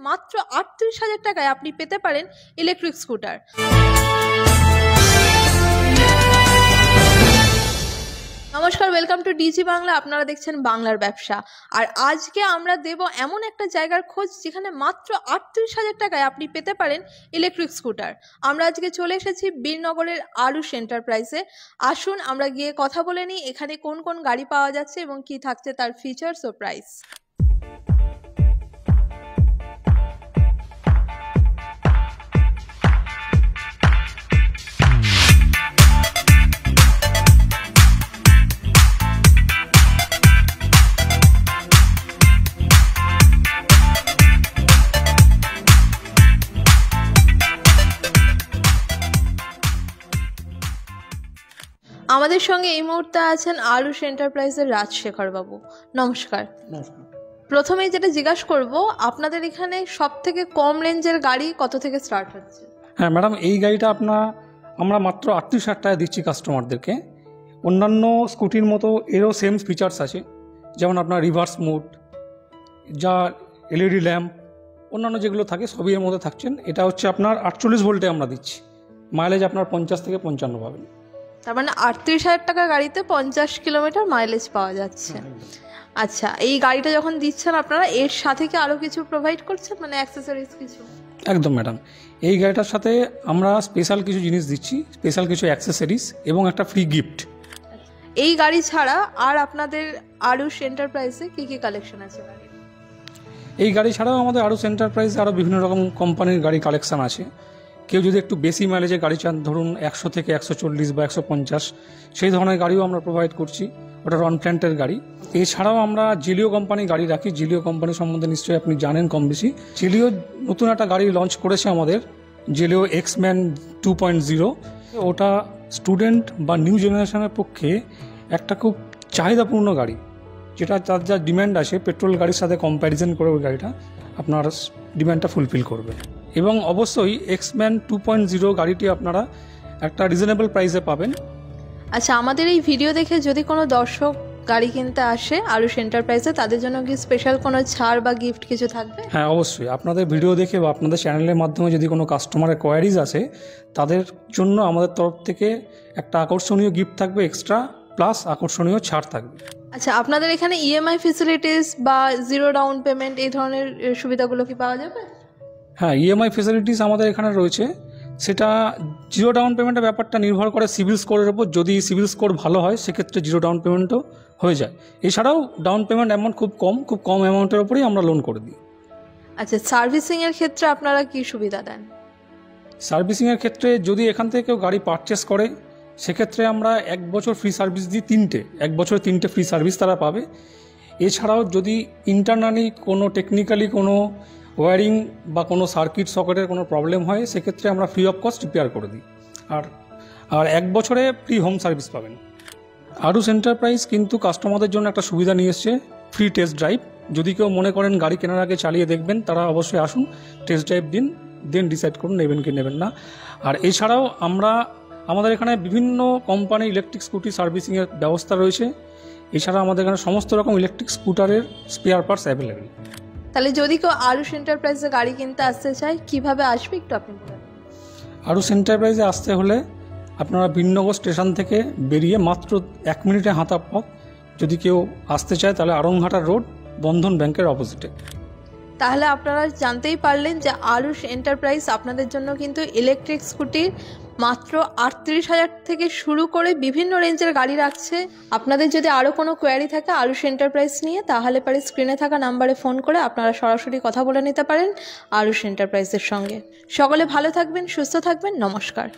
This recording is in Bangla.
মাত্র ৩৮,০০০ টাকায় আপনি পেতে পারেন ইলেকট্রিক স্কুটার। নমস্কার, ওয়েলকাম টু ডিজি বাংলা। আপনারা দেখছেন বাংলার ব্যবসা। আর আজকে আমরা দেব এমন একটা জায়গার খোঁজ যেখানে মাত্র ৩৮,০০০ টাকায় আপনি পেতে পারেন ইলেকট্রিক স্কুটার। আমরা আজকে চলে এসেছি বীরনগরের আরুষ এন্টারপ্রাইজে। আসুন আমরা গিয়ে কথা বলে নিই এখানে কোন কোন গাড়ি পাওয়া যাচ্ছে এবং কি থাকছে তার ফিচার্স ও প্রাইস। আমাদের সঙ্গে এই মুহূর্তে আছেন আরুষ এন্টারপ্রাইজের রাজশেখর বাবু। নমস্কার। নমস্কার। প্রথমেই যেটা জিজ্ঞাসা করব, আপনাদের এখানে সব থেকে কম রেঞ্জের গাড়ি কত থেকে স্টার্ট হচ্ছে? হ্যাঁ ম্যাডাম, এই গাড়িটা আমরা মাত্র ৩৮,০০০ টাকা দিচ্ছি কাস্টমারদেরকে। অন্যান্য স্কুটির মতো এরও সেম ফিচার্স আছে, যেমন আপনার রিভার্স মোড, যা এলইডি ল্যাম্প, অন্যান্য যেগুলো থাকে সবই এর মধ্যে থাকছেন। এটা হচ্ছে আপনার 48 ভোল্টে আমরা দিচ্ছি, মাইলেজ আপনার 50 থেকে 55 পাবেন। তার মানে ৩৮,০০০ টাকা গাড়িতে 50 কিলোমিটার মাইলেজ পাওয়া যাচ্ছে। আচ্ছা, এই গাড়িটা যখন দিচ্ছেন আপনারা এর সাথে কি আরও কিছু প্রোভাইড করছেন, মানে অ্যাক্সেসরিজ কিছু? একদম ম্যাডাম, এই গাড়িটার সাথে আমরা স্পেশাল কিছু জিনিস দিচ্ছি, স্পেশাল কিছু অ্যাক্সেসরিজ এবং একটা ফ্রি গিফট। এই গাড়ি ছাড়া আর আপনাদের আরুষ এন্টারপ্রাইজে কি কি কালেকশন আছে? এই গাড়ি ছাড়াও আমাদের আরুষ এন্টারপ্রাইজে আরও বিভিন্ন রকম কোম্পানির গাড়ি কালেকশান আছে। কেউ যদি একটু বেশি মাইলেজে গাড়ি চান, ধরুন 100 থেকে 140 বা 150, সেই ধরনের গাড়িও আমরা প্রোভাইড করছি। ওটা রন প্ল্যান্টের গাড়ি। এছাড়াও আমরা জিলিও কোম্পানি গাড়ি রাখি। জিলিও কোম্পানি সম্বন্ধে নিশ্চয়ই আপনি জানেন কম বেশি। জিলিও নতুন একটা গাড়ি লঞ্চ করেছে আমাদের, জিলিও এক্সম্যান 2.0। ওটা স্টুডেন্ট বা নিউ জেনারেশনের পক্ষে একটা খুব চাহিদাপূর্ণ গাড়ি, যেটা তার যা ডিম্যান্ড আছে পেট্রোল গাড়ির সাথে কম্প্যারিজন করে ওই গাড়িটা আপনার ডিম্যান্ডটা ফুলফিল করবে। এবং অবশ্যই এক্সম্যান 2.0 গাড়িটি আপনারা একটা রিজনেবল প্রাইসে পাবেন। আচ্ছা, আমাদের এই ভিডিও দেখে যদি কোনো দর্শক গাড়ি কিনতে আসে আরুষ এন্টারপ্রাইজে, তাদের জন্য কি স্পেশাল কোনো ছাড় বা গিফট কিছু থাকবে? হ্যাঁ অবশ্যই, আপনাদের ভিডিও দেখে বা আপনাদের চ্যানেলের মাধ্যমে যদি কোনো কাস্টমারের কোয়ারিজ আসে, তাদের জন্য আমাদের তরফ থেকে একটা আকর্ষণীয় গিফট থাকবে এক্সট্রা, প্লাস আকর্ষণীয় ছাড় থাকবে। আচ্ছা, আপনাদের এখানে ইএমআই ফেসিলিটিস বা জিরো ডাউন পেমেন্ট এই ধরনের সুবিধাগুলো কি পাওয়া যাবে? হ্যাঁ, ইএমআই ফেসিলিটিস আমাদের এখানে রয়েছে। সেটা জিরো ডাউন পেমেন্টের ব্যাপারটা নির্ভর করে সিভিল স্কোরের উপর। যদি সিভিল স্কোর ভালো হয় সেক্ষেত্রে জিরো ডাউন পেমেন্টও হয়ে যায়। এছাড়াও ডাউন পেমেন্ট অ্যামাউন্ট খুব কম অ্যামাউন্টের উপরেই আমরা লোন করে দিই। আচ্ছা, সার্ভিসিংয়ের ক্ষেত্রে আপনারা কি সুবিধা দেন? সার্ভিসিংয়ের ক্ষেত্রে যদি এখান থেকে কেউ গাড়ি পারচেস করে, সেক্ষেত্রে আমরা 1 বছর ফ্রি সার্ভিস দিই। 1 বছর 3টে ফ্রি সার্ভিস তারা পাবে। এছাড়াও যদি ইন্টারনালি কোনো টেকনিক্যালি কোনো ওয়্যারিং বা কোনো সার্কিট সকেটের কোনো প্রবলেম হয়, সেক্ষেত্রে আমরা ফ্রি অফ কস্ট রিপেয়ার করে দিই। আর 1 বছরে ফ্রি হোম সার্ভিস পাবেন। আরুষ এন্টারপ্রাইজ কিন্তু কাস্টমারদের জন্য একটা সুবিধা নিয়ে এসছে, ফ্রি টেস্ট ড্রাইভ। যদি কেউ মনে করেন গাড়ি কেনার আগে চালিয়ে দেখবেন, তারা অবশ্যই আসুন, টেস্ট ড্রাইভ দিন, দেন ডিসাইড করুন নেবেন কি নেবেন না। আর এছাড়াও আমাদের এখানে বিভিন্ন কোম্পানি ইলেকট্রিক স্কুটি সার্ভিসিংয়ের ব্যবস্থা রয়েছে। এছাড়া আমাদের এখানে সমস্ত রকম ইলেকট্রিক স্কুটারের স্পেয়ার পার্টস অ্যাভেলেবেল। তাহলে যদি কেউ আরুষ এন্টারপ্রাইজে গাড়ি কিনতে আসতে চায়, কিভাবে আসবে একটু আপনি বলুন। আরুষ এন্টারপ্রাইজে আসতে হলে আপনারা বীরনগর স্টেশন থেকে বেরিয়ে মাত্র 1 মিনিটে হাঁটা পথ। যদি কেউ আসতে চায় তাহলে আড়ংঘাটা রোড, বন্ধন ব্যাংকের অপোজিটে। তাহলে আপনারা জানতেই পারলেন যে আরুষ এন্টারপ্রাইজ আপনাদের জন্য কিন্তু ইলেকট্রিক স্কুটির মাত্র ৩৮,০০০ থেকে শুরু করে বিভিন্ন রেঞ্জের গাড়ি রাখছে। আপনাদের যদি আরও কোনো কোয়ারি থাকে আরুষ এন্টারপ্রাইজ নিয়ে, তাহলে পরে স্ক্রিনে থাকা নাম্বারে ফোন করে আপনারা সরাসরি কথা বলে নিতে পারেন আরুষ এন্টারপ্রাইজের সঙ্গে। সকলে ভালো থাকবেন, সুস্থ থাকবেন, নমস্কার।